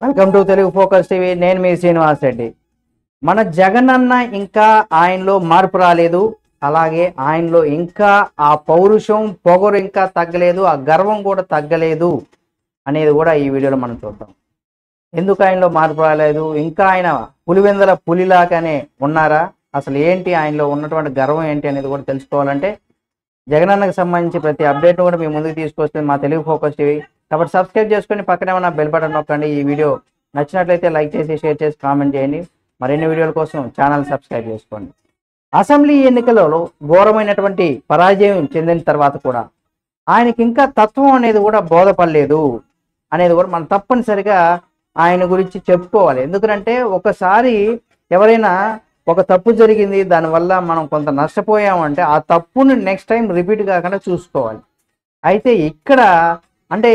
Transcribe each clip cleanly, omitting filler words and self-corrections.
Welcome to Telugu focus TV. నేను మీ శ్రీనివాస్ రెడ్డి. మన జగన్ అన్న ఇంకా ఆయనలో మార్పు రాలేదు. అలాగే ఆయనలో ఇంకా ఆ పౌరుషం పొగరు ఇంకా తగ్గలేదు, ఆ గర్వం కూడా తగ్గలేదు అనేది కూడా ఈ వీడియోలో మనం చూద్దాం. ఎందుకు ఆయనలో మార్పు రాలేదు? ఇంకా ఆయన పులివెందల పులిలాగానే ఉన్నారా? అసలు ఏంటి ఆయనలో ఉన్నటువంటి గర్వం ఏంటి అనేది కూడా తెలుసుకోవాలంటే జగనన్నకు సంబంధించి ప్రతి అప్డేట్ కూడా మీ ముందుకు తీసుకొస్తుంది మా తెలుగు ఫోకస్ టీవీ. కాబట్టి సబ్స్క్రైబ్ చేసుకొని పక్కనే ఉన్న బెల్ బటన్ నొక్కండి. ఈ వీడియో నచ్చినట్లయితే లైక్ చేసి షేర్ చేసి కామెంట్ చేయండి. మరిన్ని వీడియోల కోసం ఛానల్ సబ్స్క్రైబ్ చేసుకోండి. అసెంబ్లీ ఎన్నికలలో ఘోరమైనటువంటి పరాజయం చెందిన తర్వాత కూడా ఆయనకి ఇంకా తత్వం అనేది కూడా బోధపడలేదు అనేది కూడా మనం తప్పనిసరిగా ఆయన గురించి చెప్పుకోవాలి. ఎందుకంటే ఒకసారి ఎవరైనా ఒక తప్పు జరిగింది, దానివల్ల మనం కొంత నష్టపోయామంటే ఆ తప్పుని నెక్స్ట్ టైం రిపీట్ కాకుండా చూసుకోవాలి. అయితే ఇక్కడ అంటే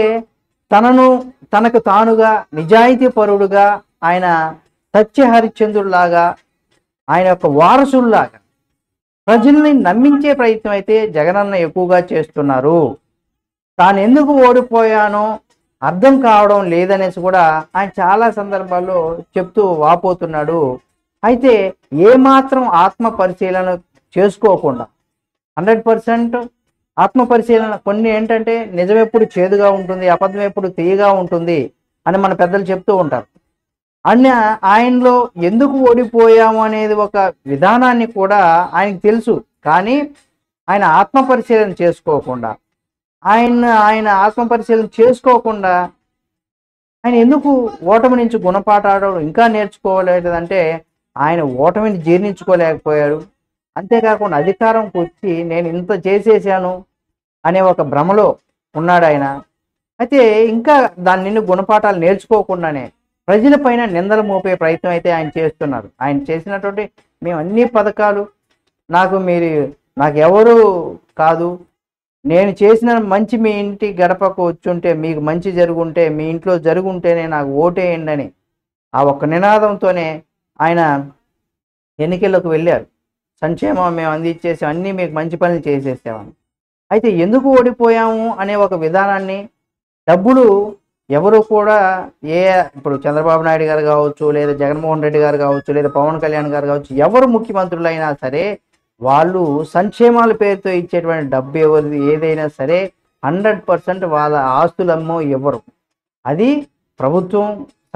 తనకు తానుగా నిజాయితీ పరుడుగా ఆయన సత్య హరిశ్చంద్రుడిలాగా ఆయన యొక్క వారసుల్లాగా ప్రజల్ని నమ్మించే ప్రయత్నం అయితే జగనన్న ఎక్కువగా చేస్తున్నారు. తాను ఎందుకు ఓడిపోయానో అర్థం కావడం లేదనేసి కూడా ఆయన చాలా సందర్భాల్లో చెప్తూ వాపోతున్నాడు. అయితే ఏమాత్రం ఆత్మ పరిశీలన చేసుకోకుండా 100% ఆత్మ పరిశీలన, కొన్ని ఏంటంటే నిజం ఎప్పుడు చేదుగా ఉంటుంది, అబద్ధం ఎప్పుడు తీయగా ఉంటుంది అని మన పెద్దలు చెప్తూ ఉంటారు. ఆయనలో ఎందుకు ఓడిపోయాము అనేది ఒక విధానాన్ని కూడా ఆయనకు తెలుసు. కానీ ఆయన ఆత్మ పరిశీలన చేసుకోకుండా ఆయన ఆత్మ పరిశీలన చేసుకోకుండా ఆయన ఎందుకు ఓటమి నుంచి గుణపాఠాలు ఇంకా నేర్చుకోలేదంటే ఆయన ఓటమిని జీర్ణించుకోలేకపోయాడు. అంతేకాకుండా అధికారంకి వచ్చి నేను ఇంత చేసేసాను అనే ఒక భ్రమలో ఉన్నాడు ఆయన. అయితే ఇంకా దాని నుండి గుణపాఠాలు నేర్చుకోకుండానే ప్రజలపైన నిందలు మోపే ప్రయత్నం అయితే ఆయన చేస్తున్నారు. ఆయన చేసినటువంటి మేము అన్ని పథకాలు నాకు ఎవరు కాదు, నేను చేసిన మంచి మీ ఇంటి గడపకు వచ్చుంటే మీకు మంచి జరుగుంటే మీ ఇంట్లో జరుగుంటేనే నాకు ఓటేయండి అని ఆ ఒక్క నినాదంతోనే ఆయన ఎన్నికల్లోకి వెళ్ళారు. సంక్షేమం మేము అందించేసాం, అన్నీ మీకు మంచి పనులు చేసేసామని. అయితే ఎందుకు ఓడిపోయాము అనే ఒక విధానాన్ని డబ్బులు ఎవరు కూడా ఇప్పుడు చంద్రబాబు నాయుడు గారు కావచ్చు, లేదా జగన్మోహన్ రెడ్డి గారు కావచ్చు, లేదా పవన్ కళ్యాణ్ గారు కావచ్చు, ఎవరు ముఖ్యమంత్రులైనా సరే వాళ్ళు సంక్షేమాల పేరుతో ఇచ్చేటువంటి డబ్బు ఎవరిది ఏదైనా సరే 100% వాళ్ళ ఆస్తులమ్మో ఇవ్వరు. అది ప్రభుత్వం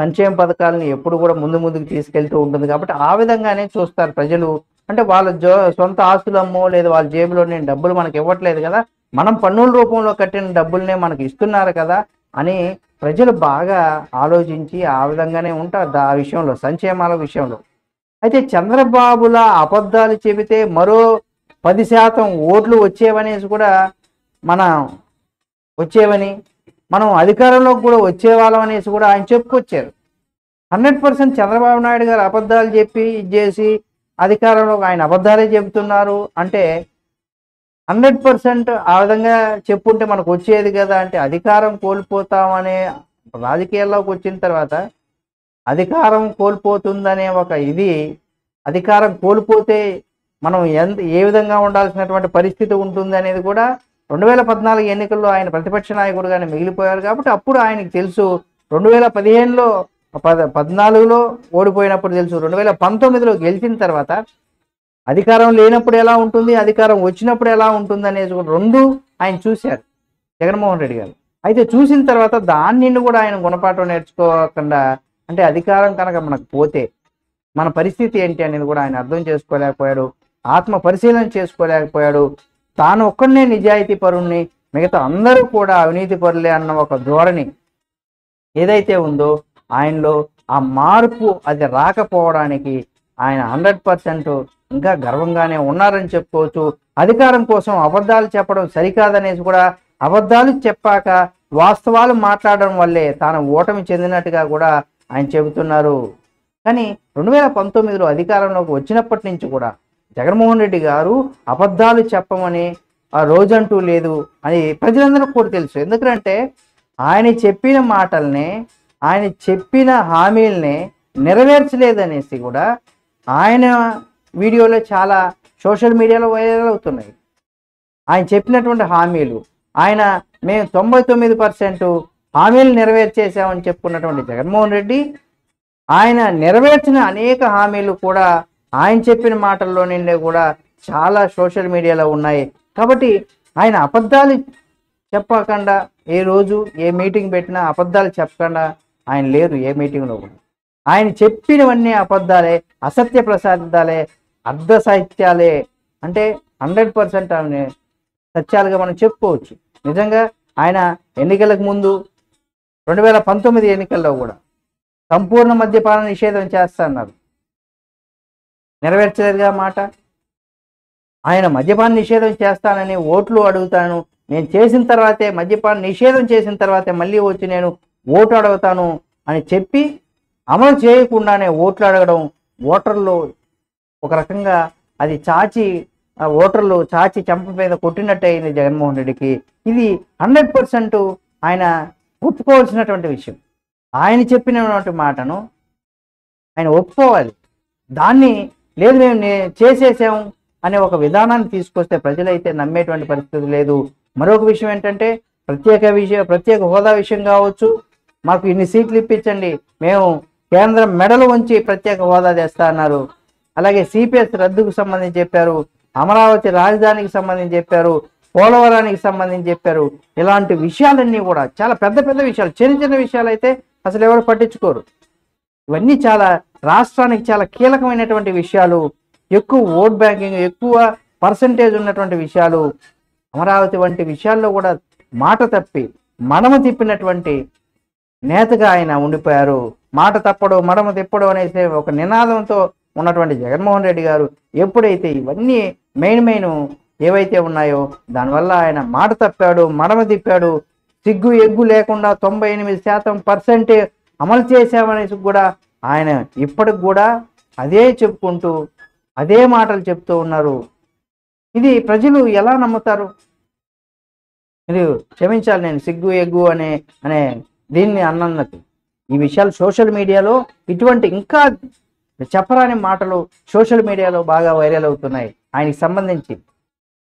సంక్షేమ పథకాలను ఎప్పుడు కూడా ముందుకు తీసుకెళ్తూ ఉంటుంది. కాబట్టి ఆ విధంగానే చూస్తారు ప్రజలు. అంటే వాళ్ళ సొంత ఆస్తులమ్మో లేదా వాళ్ళ జేబులో నేను డబ్బులు మనకి ఇవ్వట్లేదు కదా, మనం పన్నుల రూపంలో కట్టిన డబ్బులనే మనకి ఇస్తున్నారు కదా అని ప్రజలు బాగా ఆలోచించి ఆ విధంగానే ఉంటారు ఆ విషయంలో, సంక్షేమాల విషయంలో. అయితే చంద్రబాబుల అబద్ధాలు చెబితే మరో 10% ఓట్లు వచ్చేవనేసి కూడా మనం అధికారంలోకి కూడా వచ్చేవాళ్ళం అనేసి కూడా ఆయన చెప్పుకొచ్చారు. 100% చంద్రబాబు నాయుడు గారు అబద్ధాలు చెప్పి చేసి అధికారంలో ఆయన అబద్ధాలే చెబుతున్నారు అంటే 100% ఆ విధంగా చెప్పుంటే మనకు వచ్చేది కదా. అంటే అధికారం కోల్పోతామనే రాజకీయాల్లోకి వచ్చిన తర్వాత అధికారం కోల్పోతుందనే ఒక అధికారం కోల్పోతే మనం ఏ విధంగా ఉండాల్సినటువంటి పరిస్థితి ఉంటుంది అనేది కూడా 2014 ఎన్నికల్లో ఆయన ప్రతిపక్ష నాయకుడుగానే మిగిలిపోయారు. కాబట్టి అప్పుడు ఆయనకు తెలుసు. 2015లో 14లో ఓడిపోయినప్పుడు తెలుసు, 2019లో గెలిచిన తర్వాత అధికారం లేనప్పుడు ఎలా ఉంటుంది, అధికారం వచ్చినప్పుడు ఎలా ఉంటుంది అనేది రెండు ఆయన చూశారు జగన్మోహన్ రెడ్డి గారు. అయితే చూసిన తర్వాత దాని నుండి కూడా ఆయన గుణపాఠం నేర్చుకోకుండా, అంటే అధికారం కనుక మనకు పోతే మన పరిస్థితి ఏంటి అనేది కూడా ఆయన అర్థం చేసుకోలేకపోయాడు, ఆత్మ పరిశీలన చేసుకోలేకపోయాడు. తాను ఒక్కడనే నిజాయితీ పరుణ్ణి, మిగతా అందరూ కూడా అవినీతి పరులే అన్న ఒక ధోరణి ఏదైతే ఉందో ఆయనలో ఆ మార్పు అది రాకపోవడానికి ఆయన 100% ఇంకా గర్వంగానే ఉన్నారని చెప్పుకోవచ్చు. అధికారం కోసం అబద్ధాలు చెప్పడం సరికాదనేసి కూడా అబద్ధాలు చెప్పాక వాస్తవాలు మాట్లాడడం వల్లే తాను ఓటమి చెందినట్టుగా కూడా ఆయన చెబుతున్నారు. కానీ 2019లో అధికారంలోకి వచ్చినప్పటి నుంచి కూడా జగన్మోహన్ రెడ్డి గారు అబద్ధాలు చెప్పమని ఆ రోజంటూ లేదు అని ప్రజలందరికీ కూడా తెలుసు. ఎందుకంటే ఆయన చెప్పిన మాటల్ని, ఆయన చెప్పిన హామీల్ని నెరవేర్చలేదనేసి కూడా ఆయన వీడియోలో చాలా సోషల్ మీడియాలో వైరల్ అవుతున్నాయి. ఆయన చెప్పినటువంటి హామీలు మేము 99% హామీలు నెరవేర్చేసామని చెప్పుకున్నటువంటి జగన్మోహన్ రెడ్డి ఆయన నెరవేర్చిన అనేక హామీలు కూడా ఆయన చెప్పిన మాటల్లో నిండే కూడా చాలా సోషల్ మీడియాలో ఉన్నాయి. కాబట్టి ఆయన అబద్ధాలు చెప్పకుండా ఏ రోజు ఏ మీటింగ్ పెట్టినా అబద్ధాలు చెప్పకుండా ఆయన లేరు ఏ మీటింగ్లో కూడా. ఆయన చెప్పినవన్నీ అబద్ధాలే, అసత్య ప్రసాదాలే, అర్ధ సాహిత్యాలే, అంటే 100% సత్యాలుగా మనం చెప్పుకోవచ్చు. నిజంగా ఆయన ఎన్నికలకు ముందు 2019 ఎన్నికల్లో కూడా సంపూర్ణ మద్యపాన నిషేధం చేస్తున్నారు, నెరవేర్చలేదుగా మాట. ఆయన మద్యపాన నిషేధం చేస్తానని ఓట్లు అడుగుతాను, నేను చేసిన తర్వాతే మద్యపాన నిషేధం చేసిన తర్వాతే మళ్ళీ వచ్చి నేను ఓటు అడుగుతాను అని చెప్పి అమలు చేయకుండానే ఓట్లు అడగడం, ఓటర్లు ఒక రకంగా అది ఓటర్లు చాచి చెంప మీద కొట్టినట్టు అయింది జగన్మోహన్ రెడ్డికి. ఇది 100% ఆయన ఒప్పుకోవాల్సినటువంటి విషయం. ఆయన చెప్పినటువంటి మాటను ఆయన ఒప్పుకోవాలి. దాన్ని లేదు మేము చేసేసాము అనే ఒక విధానాన్ని తీసుకొస్తే ప్రజలైతే నమ్మేటువంటి పరిస్థితి లేదు. మరొక విషయం ఏంటంటే ప్రత్యేక హోదా విషయం కావచ్చు, మాకు ఇన్ని సీట్లు ఇప్పించండి, మేము కేంద్రం మెడలు ఉంచి ప్రత్యేక హోదా తెస్తా అన్నారు. అలాగే సిపిఎస్ రద్దుకు సంబంధించి చెప్పారు, అమరావతి రాజధానికి సంబంధించి చెప్పారు, పోలవరానికి సంబంధించి చెప్పారు. ఇలాంటి విషయాలన్నీ కూడా చాలా పెద్ద పెద్ద విషయాలు, చిన్న విషయాలు అయితే అసలు ఎవరు పట్టించుకోరు. ఇవన్నీ చాలా రాష్ట్రానికి చాలా కీలకమైనటువంటి విషయాలు, ఎక్కువ ఓట్ బ్యాంకింగ్, ఎక్కువ పర్సంటేజ్ ఉన్నటువంటి విషయాలు. అమరావతి వంటి విషయాల్లో కూడా మాట తప్పి మడమ తిప్పినటువంటి నేతగా ఆయన ఉండిపోయారు. మాట తప్పడు మడమ తిప్పడు అనేసి ఒక నినాదంతో ఉన్నటువంటి జగన్మోహన్ రెడ్డి గారు ఎప్పుడైతే ఇవన్నీ మెయిన్ ఏవైతే ఉన్నాయో దానివల్ల ఆయన మాట తప్పాడు, మడమ తిప్పాడు. సిగ్గు ఎగ్గు లేకుండా 98% అమలు చేశామనేసి కూడా ఆయన ఇప్పటికి కూడా అదే చెప్పుకుంటూ అదే మాటలు చెప్తూ ఉన్నారు. ఇది ప్రజలు ఎలా నమ్ముతారు? మీరు క్షమించాలి, నేను సిగ్గు ఎగ్గు అనే దీన్ని అన్నందుకు. ఈ విషయాలు సోషల్ మీడియాలో ఇటువంటి ఇంకా చెప్పరాని మాటలు సోషల్ మీడియాలో బాగా వైరల్ అవుతున్నాయి ఆయనకి సంబంధించి.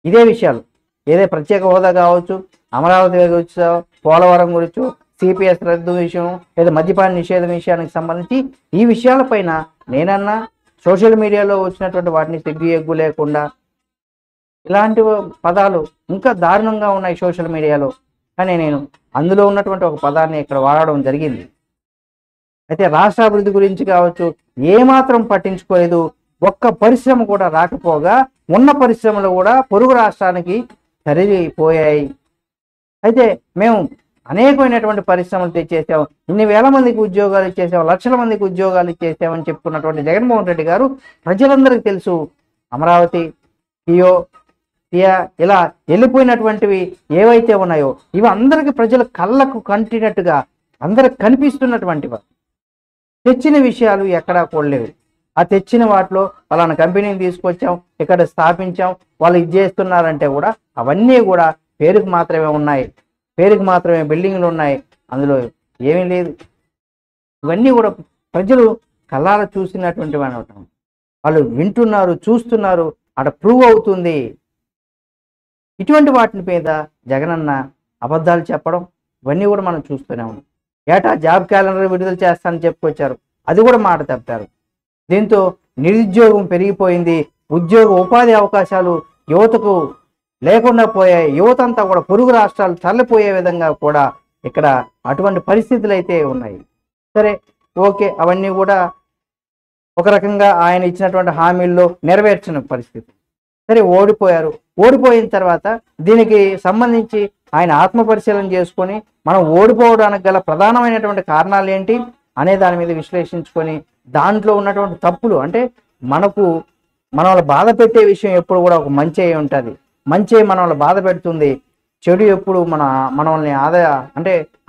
ఇదే విషయాలు ఏదే ప్రత్యేక హోదా కావచ్చు, అమరావతి గురించి, పోలవరం గురించి, సిపిఎస్ రద్దు విషయం, లేదా మద్యపాన నిషేధం విషయానికి సంబంధించి ఈ విషయాలపైన నేనన్నా సోషల్ మీడియాలో వచ్చినటువంటి వాటిని సిగ్గు ఎగ్గు లేకుండా ఇలాంటి పదాలు ఇంకా దారుణంగా ఉన్నాయి సోషల్ మీడియాలో. కానీ నేను అందులో ఉన్నటువంటి ఒక పదాన్ని ఇక్కడ వాడడం జరిగింది. అయితే రాష్ట్ర అభివృద్ధి గురించి కావచ్చు ఏమాత్రం పట్టించుకోలేదు. ఒక్క పరిశ్రమ కూడా రాకపోగా ఉన్న పరిశ్రమలు కూడా పొరుగు రాష్ట్రానికి తరలిపోయాయి. అయితే మేము అనేకమైనటువంటి పరిశ్రమలు తెచ్చేసాం, ఇన్ని వేల మందికి ఉద్యోగాలు ఇచ్చేసాం, లక్షల మందికి ఉద్యోగాలు ఇచ్చేసామని చెప్పుకున్నటువంటి జగన్మోహన్ రెడ్డి గారు ప్రజలందరికీ తెలుసు అమరావతి, కియా ఇలా వెళ్ళిపోయినటువంటివి ఏవైతే ఉన్నాయో ఇవి అందరికీ ప్రజల కళ్ళకు కంటినట్టుగా అందరికి కనిపిస్తున్నటువంటివి. తెచ్చిన విషయాలు ఎక్కడా కూడలేవు. ఆ తెచ్చిన వాటిలో వాళ్ళని కంపెనీని తీసుకొచ్చాం, ఇక్కడ స్థాపించాం, వాళ్ళు ఇది చేస్తున్నారంటే కూడా అవన్నీ కూడా పేరుకు మాత్రమే ఉన్నాయి, పేరుకు మాత్రమే బిల్డింగ్లు ఉన్నాయి, అందులో ఏమీ లేదు. ఇవన్నీ కూడా ప్రజలు కళ్ళార చూసినటువంటివి అనమాట. వాళ్ళు వింటున్నారు, చూస్తున్నారు, అక్కడ ప్రూవ్ అవుతుంది. ఇటువంటి వాటి మీద జగనన్న అబద్ధాలు చెప్పడం ఇవన్నీ కూడా మనం చూస్తూనే ఉన్నాం. ఏటా జాబ్ క్యాలెండర్ విడుదల చేస్తానని చెప్పుకొచ్చారు, అది కూడా మాట తప్పారు. దీంతో నిరుద్యోగం పెరిగిపోయింది, ఉపాధి అవకాశాలు యువతకు లేకుండా పోయాయి. యువత అంతా కూడా పొరుగు రాష్ట్రాలు తరలిపోయే విధంగా కూడా ఇక్కడ అటువంటి పరిస్థితులు అయితే ఉన్నాయి. సరే, ఓకే, అవన్నీ కూడా ఒక రకంగా ఆయన ఇచ్చినటువంటి హామీల్లో నెరవేర్చిన పరిస్థితి. సరే, ఓడిపోయారు. ఓడిపోయిన తర్వాత దీనికి సంబంధించి ఆయన ఆత్మపరిశీలన చేసుకొని మనం ఓడిపోవడానికి గల ప్రధానమైనటువంటి కారణాలు ఏంటి అనే దాని మీద విశ్లేషించుకొని దాంట్లో ఉన్నటువంటి తప్పులు, అంటే మనల్ని బాధ పెట్టే విషయం ఎప్పుడు కూడా ఒక మంచి అయి ఉంటుంది. మంచి మనల్ని బాధ పెడుతుంది, చెడు ఎప్పుడు మనల్ని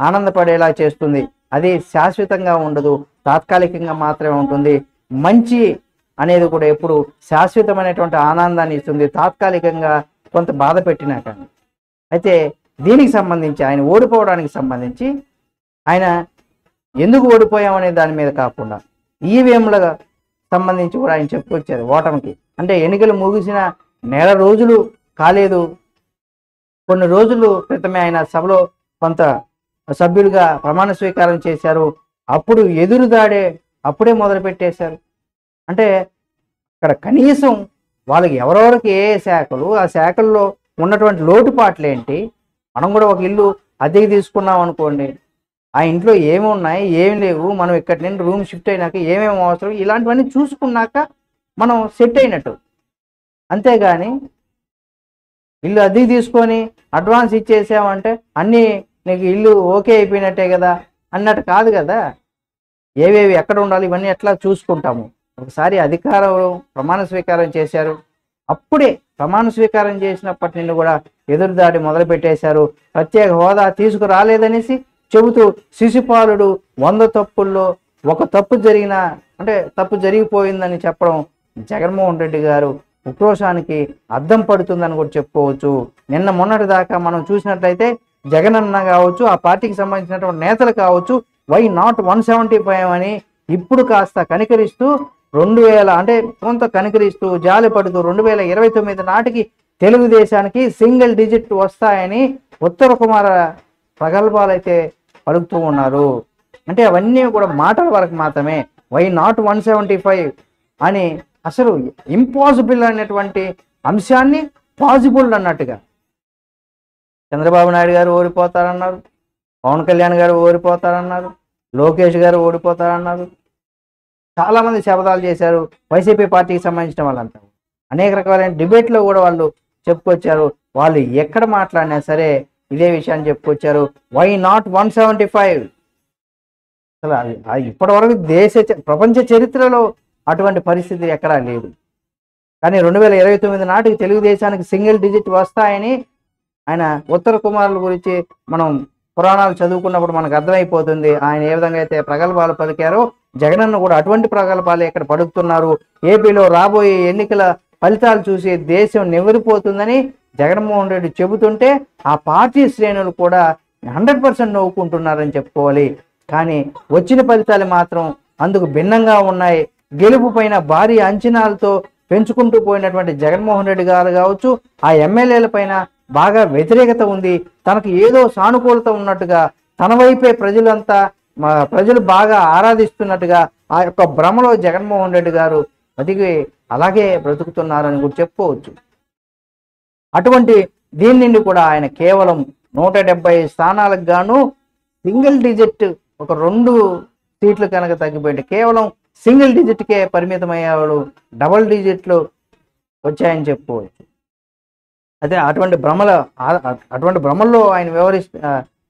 ఆనందపడేలా చేస్తుంది. అది శాశ్వతంగా ఉండదు, తాత్కాలికంగా మాత్రమే ఉంటుంది. మంచి అనేది కూడా ఎప్పుడు శాశ్వతమైనటువంటి ఆనందాన్ని ఇస్తుంది, తాత్కాలికంగా కొంత బాధ పెట్టినా కానీ. అయితే దీనికి సంబంధించి ఆయన ఓడిపోవడానికి సంబంధించి ఆయన ఎందుకు ఓడిపోయామనే దాని మీద కాకుండా ఈవీఎంల సంబంధించి కూడా ఆయన చెప్పుకొచ్చారు ఓటమికి. అంటే ఎన్నికలు ముగిసిన నెల రోజులు కాలేదు, కొన్ని రోజులు క్రితమే ఆయన సభలో కొంత సభ్యులుగా ప్రమాణ స్వీకారం చేశారు. అప్పుడు ఎదురుదాడే అప్పుడే మొదలు పెట్టేశారు. అంటే అక్కడ కనీసం వాళ్ళకి ఎవరెవరికి ఏ శాఖలు, ఆ శాఖల్లో ఉన్నటువంటి లోటుపాట్లు ఏంటి, మనం కూడా ఒక ఇల్లు అద్దెకి తీసుకున్నాం అనుకోండి, ఆ ఇంట్లో ఏమి ఉన్నాయి ఏమి లేవు, మనం ఇక్కడి నుండి రూమ్ షిఫ్ట్ అయినాక ఏమేమి అవసరం, ఇలాంటివన్నీ చూసుకున్నాక మనం సెట్ అయినట్టు. అంతేగాని ఇల్లు అద్దెకి తీసుకొని అడ్వాన్స్ ఇచ్చేసామంటే అన్నీ నీకు ఇల్లు ఓకే అయిపోయినట్టే కదా అన్నట్టు కాదు కదా. ఏవేవి ఎక్కడ ఉండాలి ఇవన్నీ ఎట్లా చూసుకుంటాము. ఒకసారి అధికారం ప్రమాణ స్వీకారం చేశారు, అప్పుడే ప్రమాణ స్వీకారం చేసినప్పటి నుండి కూడా ఎదురుదాడి మొదలు పెట్టేశారు. ప్రత్యేక హోదా తీసుకురాలేదనేసి చెబుతూ శిశుపాలుడు 100 తప్పుల్లో ఒక తప్పు తప్పు జరిగిపోయిందని చెప్పడం జగన్మోహన్ రెడ్డి గారు ఉక్రోషానికి అద్దం పడుతుందని కూడా చెప్పుకోవచ్చు. నిన్న మొన్నటి దాకా మనం చూసినట్లయితే జగనన్న కావచ్చు, ఆ పార్టీకి సంబంధించినటువంటి నేతలు కావచ్చు, వై నాట్ 175 అని ఇప్పుడు కాస్త కనికరిస్తూ 2000 అంటే కొంత కనికరిస్తూ జాలి పడుతూ 2029 నాటికి తెలుగుదేశానికి సింగిల్ డిజిట్ వస్తాయని ఉత్తర కుమార ప్రగల్భాలైతే పలుకుతూ ఉన్నారు. అంటే అవన్నీ కూడా మాటల వరకు మాత్రమే. వై నాట్ 175 అని అసలు ఇంపాసిబుల్ అనేటువంటి అంశాన్ని పాసిబుల్ అన్నట్టుగా చంద్రబాబు నాయుడు గారు ఓడిపోతారన్నారు, పవన్ కళ్యాణ్ గారు ఓడిపోతారన్నారు, లోకేష్ గారు ఓడిపోతారన్నారు, చాలామంది శపథాలు చేశారు. వైసీపీ పార్టీకి సంబంధించిన వాళ్ళంతా అనేక రకాలైన డిబేట్లో కూడా వాళ్ళు చెప్పుకొచ్చారు. వాళ్ళు ఎక్కడ మాట్లాడినా సరే ఇదే విషయాన్ని చెప్పుకొచ్చారు. Why not 175? అసలు ఇప్పటి వరకు ప్రపంచ చరిత్రలో అటువంటి పరిస్థితి ఎక్కడా లేదు. కానీ 2029 నాటికి తెలుగుదేశానికి సింగిల్ డిజిట్ వస్తాయని ఆయన ఉత్తర కుమారుల గురించి మనం పురాణాలు చదువుకున్నప్పుడు మనకు అర్థమైపోతుంది. ఆయన ఏ విధంగా అయితే ప్రగల్భాలు పలికారో జగనన్న కూడా అటువంటి ప్రగల్భాలు ఇక్కడ పలుకుతున్నారు. ఏపీలో రాబోయే ఎన్నికల ఫలితాలు చూసి దేశం నివ్వెరపోతుందని జగన్మోహన్ రెడ్డి చెబుతుంటే ఆ పార్టీ శ్రేణులు కూడా 100% నవ్వుకుంటున్నారని చెప్పుకోవాలి. కానీ వచ్చిన ఫలితాలు మాత్రం అందుకు భిన్నంగా ఉన్నాయి. గెలుపు పైన భారీ అంచనాలతో పెంచుకుంటూ పోయినటువంటి జగన్మోహన్ రెడ్డి గారు కావచ్చు, ఆ ఎమ్మెల్యేల పైన బాగా వ్యతిరేకత ఉంది. తనకు ఏదో సానుకూలత ఉన్నట్టుగా, తన వైపే ప్రజలు బాగా ఆరాధిస్తున్నట్టుగా ఆ యొక్క భ్రమలో జగన్మోహన్ రెడ్డి గారు అలాగే బ్రతుకుతున్నారని కూడా చెప్పుకోవచ్చు. అటువంటి దీని నుండి కూడా ఆయన కేవలం 170 స్థానాలకు గాను సింగిల్ డిజిట్ ఒక 2 సీట్లు కనుక తగ్గిపోయింది, కేవలం సింగిల్ డిజిట్కే పరిమితమయ్యేవాడు, డబుల్ డిజిట్లు వచ్చాయని చెప్పుకోవచ్చు. అయితే అటువంటి భ్రమల్లో ఆయన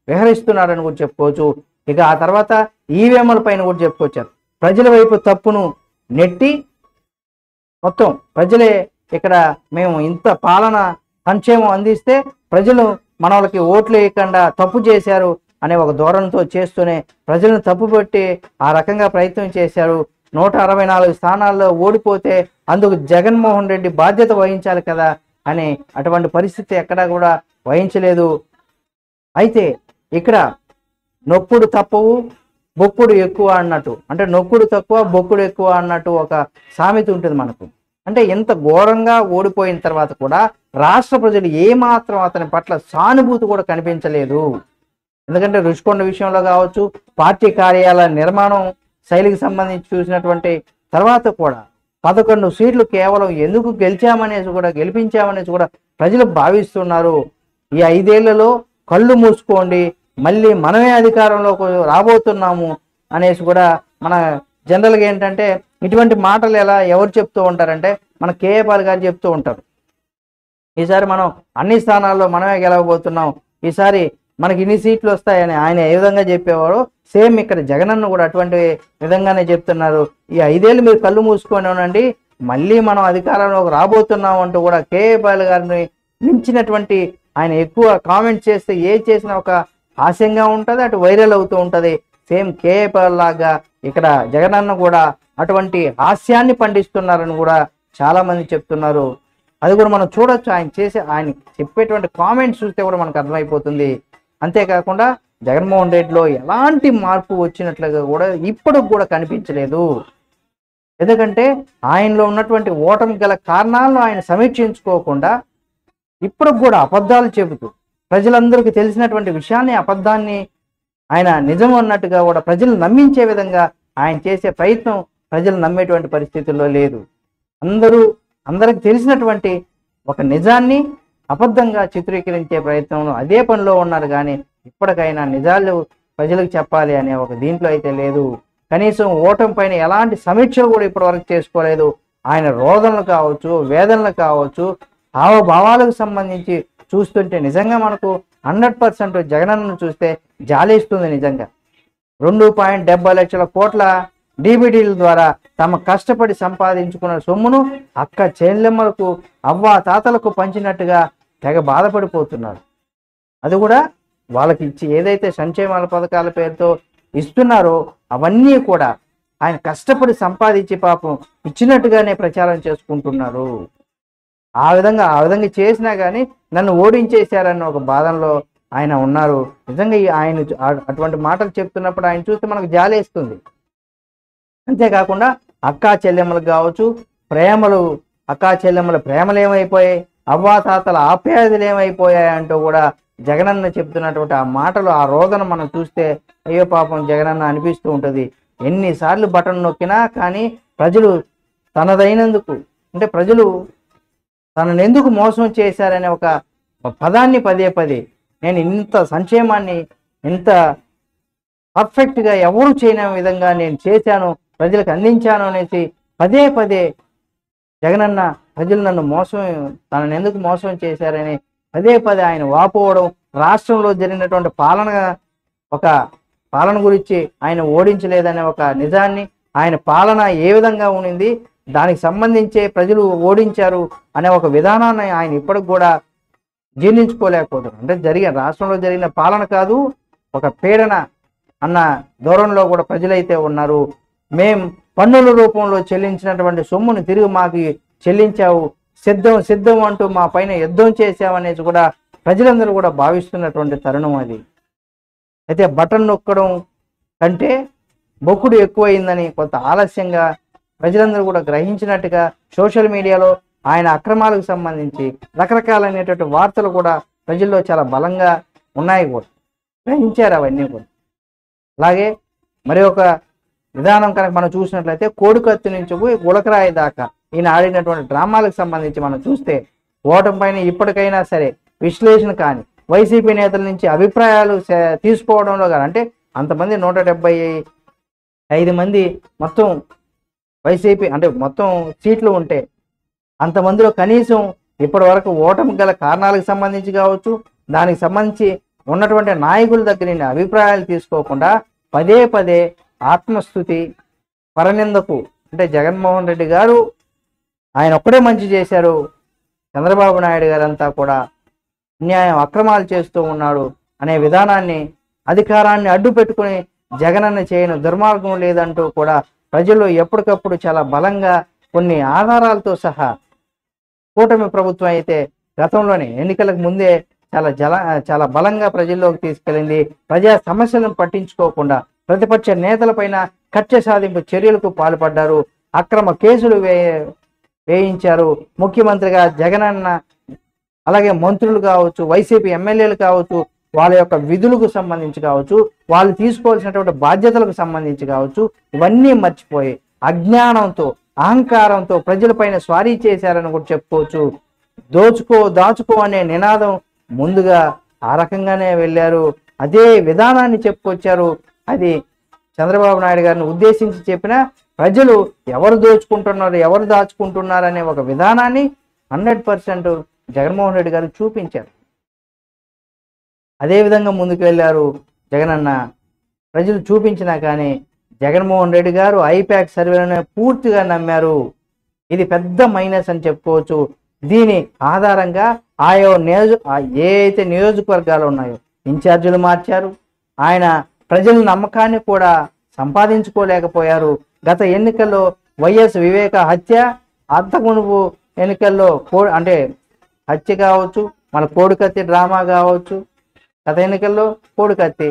విహరిస్తున్నారని కూడా చెప్పుకోవచ్చు. ఇక ఆ తర్వాత ఈవీఎంల పైన కూడా చెప్పుకొచ్చారు. ప్రజల వైపు తప్పును నెట్టి మొత్తం ప్రజలే ఇక్కడ మేము ఇంత పాలన సంక్షేమం అందిస్తే ప్రజలు మన వాళ్ళకి ఓట్లు వేయకుండా తప్పు చేశారు అనే ఒక ధోరణితో చేస్తూనే ప్రజలను తప్పుపెట్టి ఆ రకంగా ప్రయత్నం చేశారు. 164 స్థానాల్లో ఓడిపోతే అందుకు జగన్మోహన్ రెడ్డి బాధ్యత వహించాలి కదా అని అటువంటి పరిస్థితి ఎక్కడా కూడా వహించలేదు. అయితే ఇక్కడ నొక్కుడు తప్పవు బొక్కుడు ఎక్కువ అన్నట్టు, అంటే నొక్కుడు తక్కువ బొక్కుడు ఎక్కువ అన్నట్టు ఒక సామెత ఉంటుంది మనకు. అంటే ఎంత ఘోరంగా ఓడిపోయిన తర్వాత కూడా రాష్ట్ర ప్రజలు ఏమాత్రం అతని పట్ల సానుభూతి కూడా కనిపించలేదు. ఎందుకంటే రుషికొండ విషయంలో కావచ్చు, పార్టీ కార్యాలయ నిర్మాణం శైలికి సంబంధించి చూసినటువంటి తర్వాత కూడా 11 సీట్లు కేవలం ఎందుకు గెలిపించామనేసి కూడా ప్రజలు భావిస్తున్నారు. ఈ 5 ఏళ్లలో కళ్ళు మూసుకోండి, మళ్ళీ మనమే అధికారంలోకి రాబోతున్నాము అనేసి కూడా మన జనరల్గా ఏంటంటే ఇటువంటి మాటలు ఎవరు చెప్తూ ఉంటారంటే మన కేఏ పాల్ గారు చెప్తూ ఉంటారు. ఈసారి మనం అన్ని స్థానాల్లో మనమే గెలవబోతున్నాం, ఈసారి మనకి ఇన్ని సీట్లు వస్తాయని ఆయన ఏ విధంగా చెప్పేవారో సేమ్ ఇక్కడ జగనన్న కూడా అటువంటి విధంగానే చెప్తున్నారు. ఈ 5 ఏళ్ళు మీరు కళ్ళు మూసుకొని ఉండండి, మళ్ళీ మనం అధికారంలోకి రాబోతున్నాం అంటూ కూడా కేఏ పాల్ గారిని మించినటువంటి ఆయన ఎక్కువ కామెంట్ చేస్తే చేసినా ఒక హాస్యంగా ఉంటుంది, అటు వైరల్ అవుతూ ఉంటుంది. సేమ్ కేఏ పాల్ లాగా ఇక్కడ జగనన్న కూడా అటువంటి హాస్యాన్ని పండిస్తున్నారని కూడా చాలా మంది చెప్తున్నారు. అది కూడా మనం చూడొచ్చు. ఆయన చెప్పేటువంటి కామెంట్స్ చూస్తే కూడా మనకు అర్థమైపోతుంది. అంతేకాకుండా జగన్మోహన్ రెడ్డిలో ఎలాంటి మార్పు వచ్చినట్లుగా కూడా ఇప్పటికి కూడా కనిపించలేదు. ఎందుకంటే ఆయనలో ఉన్నటువంటి ఓటమి గల కారణాలను ఆయన సమీక్షించుకోకుండా ఇప్పటికి కూడా అబద్ధాలు చెబుతూ ప్రజలందరికీ తెలిసినటువంటి విషయాన్ని అబద్ధాన్ని ఆయన నిజం అన్నట్టుగా కూడా ప్రజలు నమ్మించే విధంగా ఆయన చేసే ప్రయత్నం ప్రజలు నమ్మేటువంటి పరిస్థితుల్లో లేదు. అందరికి తెలిసినటువంటి ఒక నిజాన్ని అబద్ధంగా చిత్రీకరించే ప్రయత్నంలో అదే పనిలో ఉన్నారు. కానీ ఇప్పటికైనా నిజాలు ప్రజలకు చెప్పాలి అనే ఒక దీంట్లో అయితే లేదు. కనీసం ఓటమి పైన ఎలాంటి సమీక్షలు కూడా ఇప్పటివరకు చేసుకోలేదు. ఆయన రోదనలు కావచ్చు, వేదనలు కావచ్చు, హావభావాలకు సంబంధించి చూస్తుంటే నిజంగా మనకు 100% జగనన్నను చూస్తే జాలేస్తుంది. నిజంగా 2.70 లక్షల కోట్ల డీబీటీల ద్వారా తమ కష్టపడి సంపాదించుకున్న సొమ్మును అక్క చెల్లెమ్మలకు, అవ్వ తాతలకు పంచినట్టుగా తెగ బాధపడిపోతున్నారు. అది కూడా వాళ్ళకి ఇచ్చి ఏదైతే సంక్షేమాల పథకాల పేరుతో ఇస్తున్నారో అవన్నీ కూడా ఆయన కష్టపడి సంపాదించి పాపం ఇచ్చినట్టుగానే ప్రచారం చేసుకుంటున్నారు. ఆ విధంగా చేసినా కానీ నన్ను ఓడించేశారన్న ఒక బాధలో ఆయన ఉన్నారు. నిజంగా ఆయన అటువంటి మాటలు చెప్తున్నప్పుడు ఆయన చూస్తే మనకు జాలేస్తుంది. అంతేకాకుండా అక్కా చెల్లెమ్మలకు కావచ్చు, అక్కా చెల్లెమ్మల ప్రేమలు ఏమైపోయాయి, అవ్వాతాతల ఆప్యాయతలు ఏమైపోయాయి అంటూ కూడా జగనన్న చెప్తున్నటువంటి ఆ మాటలు, ఆ రోదన మనం చూస్తే అయ్యో పాపం జగనన్న అనిపిస్తూ ఉంటుంది. ఎన్నిసార్లు బటన్ నొక్కినా కానీ ప్రజలు తనదైనందుకు, అంటే ప్రజలు తనను ఎందుకు మోసం చేశారనే ఒక పదాన్ని పదే నేను ఇంత సంక్షేమాన్ని ఇంత పర్ఫెక్ట్గా ఎవరు చేయని విధంగా నేను చేశాను, ప్రజలకు అందించాను అనేసి పదే జగనన్న ప్రజలు తనను ఎందుకు మోసం చేశారని పదే ఆయన వాపోవడం, రాష్ట్రంలో జరిగినటువంటి పాలన గురించి ఆయన ఓడించలేదనే ఒక నిజాన్ని, ఆయన పాలన ఏ విధంగా ఉండింది, దానికి సంబంధించే ప్రజలు ఓడించారు అనే ఒక విధానాన్ని ఆయన ఇప్పటికి కూడా జీర్ణించుకోలేకపోతున్నారు. అంటే రాష్ట్రంలో జరిగిన పాలన కాదు, ఒక పీడన అన్న ధోరణిలో కూడా ప్రజలైతే ఉన్నారు. మేం పన్నుల రూపంలో చెల్లించినటువంటి సొమ్మును తిరిగి మాకు చెల్లించావు, సిద్ధం అంటూ మా పైన యుద్ధం చేశామనేసి కూడా ప్రజలందరూ కూడా భావిస్తున్నటువంటి తరుణం అది. అయితే బటన్ నొక్కడం కంటే బొక్కుడు ఎక్కువైందని కొంత ఆలస్యంగా ప్రజలందరూ కూడా గ్రహించినట్టుగా సోషల్ మీడియాలో ఆయన అక్రమాలకు సంబంధించి రకరకాలైనటువంటి వార్తలు కూడా ప్రజల్లో చాలా బలంగా ఉన్నాయి, కూడా గ్రహించారు అవన్నీ కూడా. అలాగే మరి ఒక విధానం కనుక మనం చూసినట్లయితే కోడికత్తి నుంచి గులకరాయి దాకా ఈయన ఆడినటువంటి డ్రామాలకు సంబంధించి మనం చూస్తే ఓటమి పైన ఇప్పటికైనా సరే విశ్లేషణ కానీ, వైసీపీ నేతల నుంచి అభిప్రాయాలు తీసుకోవడంలో కానీ, అంటే అంతమంది 175 మంది మొత్తం వైసీపీ అంటే మొత్తం సీట్లు ఉంటే అంతమందిలో కనీసం ఇప్పటి వరకు ఓటమి గల కారణాలకు సంబంధించి కావచ్చు, దానికి సంబంధించి ఉన్నటువంటి నాయకుల దగ్గర నుండి అభిప్రాయాలు తీసుకోకుండా పదే ఆత్మస్థుతి, పరనిందకు, అంటే జగన్మోహన్ రెడ్డి గారు ఆయన ఒక్కడే మంచి చేశారు, చంద్రబాబు నాయుడు గారంతా కూడా అన్యాయం అక్రమాలు చేస్తూ ఉన్నాడు అనే విధానాన్ని, అధికారాన్ని అడ్డు పెట్టుకుని జగనన్న చేయని దుర్మార్గం లేదంటూ కూడా ప్రజలు ఎప్పటికప్పుడు చాలా బలంగా కొన్ని ఆధారాలతో సహా కూటమి ప్రభుత్వం అయితే గతంలోనే ఎన్నికలకు ముందే చాలా బలంగా ప్రజల్లోకి తీసుకెళ్ళింది. ప్రజా సమస్యలను పట్టించుకోకుండా ప్రతిపక్ష నేతలపైన కక్ష సాధింపు చర్యలకు పాల్పడ్డారు, అక్రమ కేసులు వేయించారు. ముఖ్యమంత్రిగా జగనన్న, అలాగే మంత్రులు కావచ్చు, వైసీపీ ఎమ్మెల్యేలు కావచ్చు, వాళ్ళ యొక్క విధులకు సంబంధించి కావచ్చు, వాళ్ళు తీసుకోవాల్సినటువంటి బాధ్యతలకు సంబంధించి కావచ్చు, ఇవన్నీ మర్చిపోయి అజ్ఞానంతో, అహంకారంతో ప్రజలపైన స్వారీ చేశారని కూడా చెప్పుకోవచ్చు. దాచుకో అనే నినాదం ముందుగా ఆ రకంగానే వెళ్ళారు, అదే విధానాన్ని చెప్పుకొచ్చారు. అది చంద్రబాబు నాయుడు గారిని ఉద్దేశించి చెప్పిన ప్రజలు ఎవరు దోచుకుంటున్నారు, ఎవరు దాచుకుంటున్నారు అనే ఒక విధానాన్ని 100% జగన్మోహన్ రెడ్డి గారు చూపించారు. అదేవిధంగా ముందుకు వెళ్ళారు జగనన్న. ప్రజలు చూపించినా కానీ జగన్మోహన్ రెడ్డి గారు ఐపాక్ సర్వేలను పూర్తిగా నమ్మారు. ఇది పెద్ద మైనస్ అని చెప్పుకోవచ్చు. దీని ఆధారంగా ఏ అయితే నియోజకవర్గాలు ఉన్నాయో ఇన్ఛార్జీలు మార్చారు. ఆయన ప్రజల నమ్మకాన్ని కూడా సంపాదించుకోలేకపోయారు. గత ఎన్నికల్లో వైఎస్ వివేక హత్య, అంతకుమునుపు ఎన్నికల్లో అంటే హత్య కావచ్చు, మన కోడికత్తి డ్రామా కావచ్చు, గత ఎన్నికల్లో కోడికత్తి,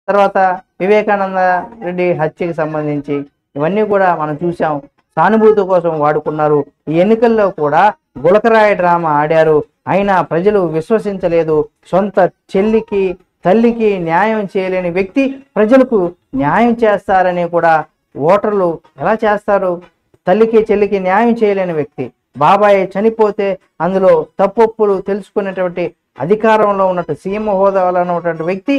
తర్వాత వివేకానంద రెడ్డి హత్యకి సంబంధించి ఇవన్నీ కూడా మనం చూసాం. సానుభూతి కోసం వాడుకున్నారు. ఈ ఎన్నికల్లో కూడా గులకరాయి డ్రామా ఆడారు. అయినా ప్రజలు విశ్వసించలేదు. సొంత చెల్లికి తల్లికి న్యాయం చేయలేని వ్యక్తి ప్రజలకు న్యాయం చేస్తారని కూడా ఓటర్లు ఎలా చేస్తారు? తల్లికి చెల్లికి న్యాయం చేయలేని వ్యక్తి, బాబాయ్ చనిపోతే అందులో తప్పొప్పులు తెలుసుకునేటువంటి అధికారంలో ఉన్నట్టు సీఎం హోదాలో ఉన్నటువంటి వ్యక్తి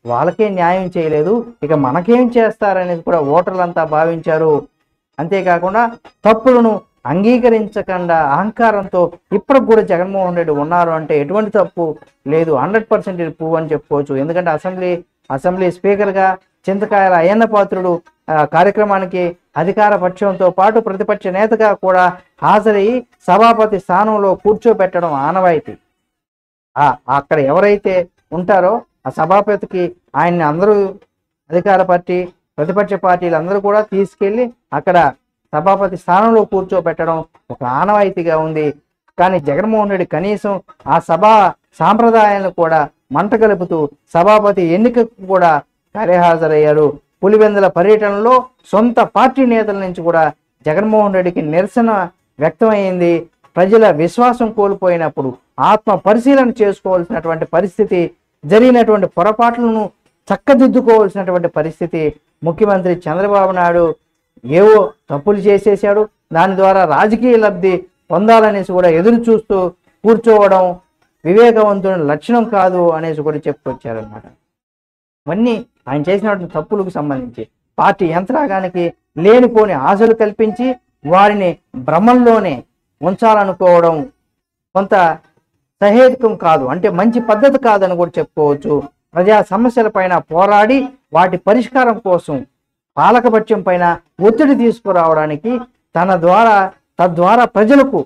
వాళ్ళకే న్యాయం చేయలేదు, ఇక మనకేం చేస్తారనేది కూడా ఓటర్లంతా భావించారు. అంతేకాకుండా తప్పులను అంగీకరించకుండా అహంకారంతో ఇప్పటికి కూడా జగన్మోహన్ రెడ్డి ఉన్నారు అంటే ఎటువంటి తప్పు లేదు, 100% ఇది ప్రూవ్ అని చెప్పుకోవచ్చు. ఎందుకంటే అసెంబ్లీ స్పీకర్గా చింతకాయల అయ్యన్న పాత్రుడు కార్యక్రమానికి అధికార పక్షంతో పాటు ప్రతిపక్ష నేతగా కూడా హాజరయ్యి సభాపతి స్థానంలో కూర్చోబెట్టడం ఆనవాయితీ. అక్కడ ఎవరైతే ఉంటారో ఆ సభాపతికి ఆయన్ని అందరూ అధికార పార్టీ ప్రతిపక్ష పార్టీలు అందరూ కూడా తీసుకెళ్లి అక్కడ సభాపతి స్థానంలో కూర్చోబెట్టడం ఒక ఆనవాయితీగా ఉంది. కానీ జగన్మోహన్ రెడ్డి కనీసం ఆ సభా సాంప్రదాయాలను కూడా మంట కలుపుతూ సభాపతి ఎన్నికకు కూడా కార్యహాజరయ్యారు. పులివెందుల పర్యటనలో సొంత పార్టీ నేతల నుంచి కూడా జగన్మోహన్ రెడ్డికి నిరసన వ్యక్తమైంది. ప్రజల విశ్వాసం కోల్పోయినప్పుడు ఆత్మ పరిశీలన చేసుకోవాల్సినటువంటి పరిస్థితి, జరిగినటువంటి పొరపాట్లను చక్కదిద్దుకోవాల్సినటువంటి పరిస్థితి. ముఖ్యమంత్రి చంద్రబాబు నాయుడు ఏవో తప్పులు చేసేసాడు, దాని ద్వారా రాజకీయ లబ్ధి పొందాలనేసి కూడా ఎదురు చూస్తూ కూర్చోవడం వివేకవంతుని లక్షణం కాదు అనేసి కూడా చెప్పుకొచ్చారనమాట. ఇవన్నీ ఆయన చేసినటువంటి తప్పులకు సంబంధించి పార్టీ యంత్రాంగానికి లేనిపోని ఆశలు కల్పించి వారిని భ్రమంలోనే ఉంచాలనుకోవడం కొంత సహేతుకం కాదు, అంటే మంచి పద్ధతి కాదని కూడా చెప్పుకోవచ్చు. ప్రజా సమస్యల పైన పోరాడి వాటి పరిష్కారం కోసం పాలకపక్షం పైన ఒత్తిడి తీసుకురావడానికి తద్వారా ప్రజలకు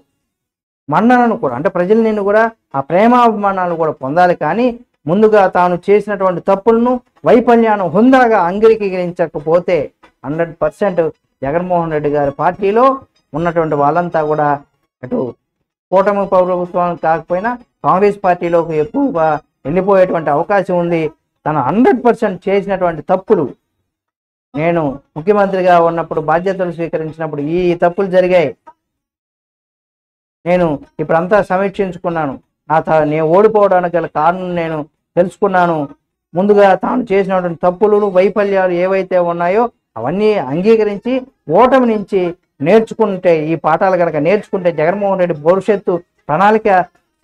మన్ననను కూడా, అంటే ప్రజలు నిన్ను కూడా ఆ ప్రేమాభిమానాలు కూడా పొందాలి. కానీ ముందుగా తాను చేసినటువంటి తప్పులను వైఫల్యాన్ని హుందాగా అంగీకరించకపోతే 100% జగన్మోహన్ రెడ్డి గారి పార్టీలో ఉన్నటువంటి వాళ్ళంతా కూడా అటు కూటమి ప్రభుత్వం కాకపోయినా కాంగ్రెస్ పార్టీలోకి ఎక్కువగా వెళ్ళిపోయేటువంటి అవకాశం ఉంది. తను 100% చేసినటువంటి తప్పులు, నేను ముఖ్యమంత్రిగా ఉన్నప్పుడు బాధ్యతలు స్వీకరించినప్పుడు ఈ తప్పులు జరిగాయి, నేను ఇప్పుడంతా సమీక్షించుకున్నాను, నేను ఓడిపోవడానికి గల కారణం నేను తెలుసుకున్నాను, ముందుగా తాను చేసినటువంటి తప్పులు వైఫల్యాలు ఏవైతే ఉన్నాయో అవన్నీ అంగీకరించి ఓటమి నుంచి నేర్చుకుంటే, ఈ పాఠాలు కనుక నేర్చుకుంటే, జగన్మోహన్ రెడ్డి భవిష్యత్తు ప్రణాళిక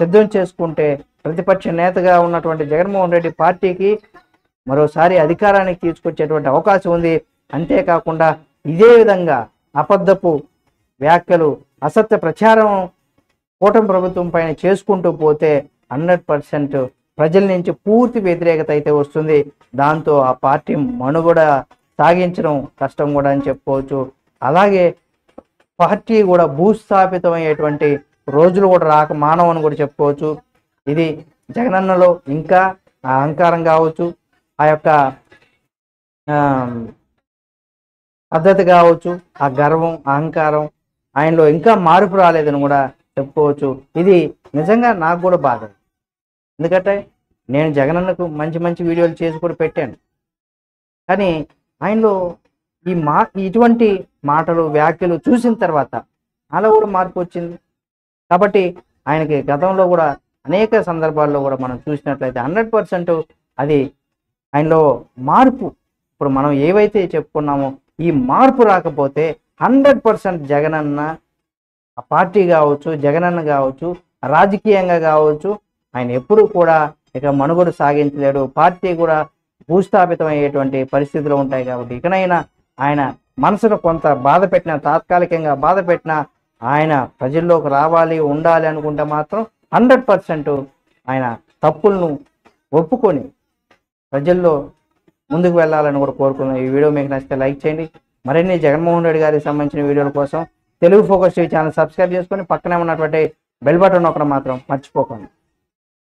సిద్ధం చేసుకుంటే ప్రతిపక్ష నేతగా ఉన్నటువంటి జగన్మోహన్ రెడ్డి పార్టీకి మరోసారి అధికారానికి తీసుకొచ్చేటువంటి అవకాశం ఉంది. అంతేకాకుండా ఇదే విధంగా అబద్ధపు వ్యాఖ్యలు, అసత్య ప్రచారం కూటమి ప్రభుత్వం పైన చేసుకుంటూ పోతే 100% ప్రజల నుంచి పూర్తి వ్యతిరేకత అయితే వస్తుంది. దాంతో ఆ పార్టీ మనుగడ సాగించడం కష్టం కూడా అని చెప్పుకోవచ్చు. అలాగే పార్టీ కూడా భూస్థాపితమయ్యేటువంటి రోజులు కూడా రాక మానవని కూడా చెప్పుకోవచ్చు. ఇది జగనన్నలో ఇంకా ఆ అహంకారం కావచ్చు, ఆ యొక్క పద్ధతి కావచ్చు, ఆ గర్వం అహంకారం ఆయనలో ఇంకా మార్పు రాలేదని కూడా చెప్పుకోవచ్చు. ఇది నిజంగా నాకు కూడా బాధ, ఎందుకంటే నేను జగనన్నకు మంచి మంచి వీడియోలు చేసి కూడా పెట్టాను, కానీ ఆయనలో ఇటువంటి మాటలు వ్యాఖ్యలు చూసిన తర్వాత నాలో కూడా మార్పు వచ్చింది. కాబట్టి ఆయనకి గతంలో కూడా అనేక సందర్భాల్లో కూడా మనం చూసినట్లయితే 100% అది ఆయనలో మార్పు, ఇప్పుడు మనం ఏవైతే చెప్పుకున్నామో ఈ మార్పు రాకపోతే 100% జగనన్న ఆ పార్టీ కావచ్చు, జగనన్న కావచ్చు, రాజకీయంగా కావచ్చు, ఆయన ఎప్పుడూ కూడా ఇక మనుగడ సాగించలేడు. పార్టీ కూడా భూస్థాపితమయ్యేటువంటి పరిస్థితులు ఉంటాయి. కాబట్టి ఇకనైనా ఆయన మనసును కొంత బాధ పెట్టినా, తాత్కాలికంగా బాధ పెట్టినా, ఆయన ప్రజల్లోకి రావాలి ఉండాలి అనుకుంటే మాత్రం 100% ఆయన తప్పులను ఒప్పుకొని ప్రజల్లో ముందుకు వెళ్ళాలని కూడా కోరుకున్నాను. ఈ వీడియో మీకు నచ్చితే లైక్ చేయండి. మరిన్ని జగన్మోహన్ రెడ్డి గారికి సంబంధించిన వీడియోల కోసం Telugu focus TV channel subscribe చేసుకొని పక్కనే ఉన్నటువంటి బెల్ బటన్ నొక్కడం మాత్రం మర్చిపోకండి.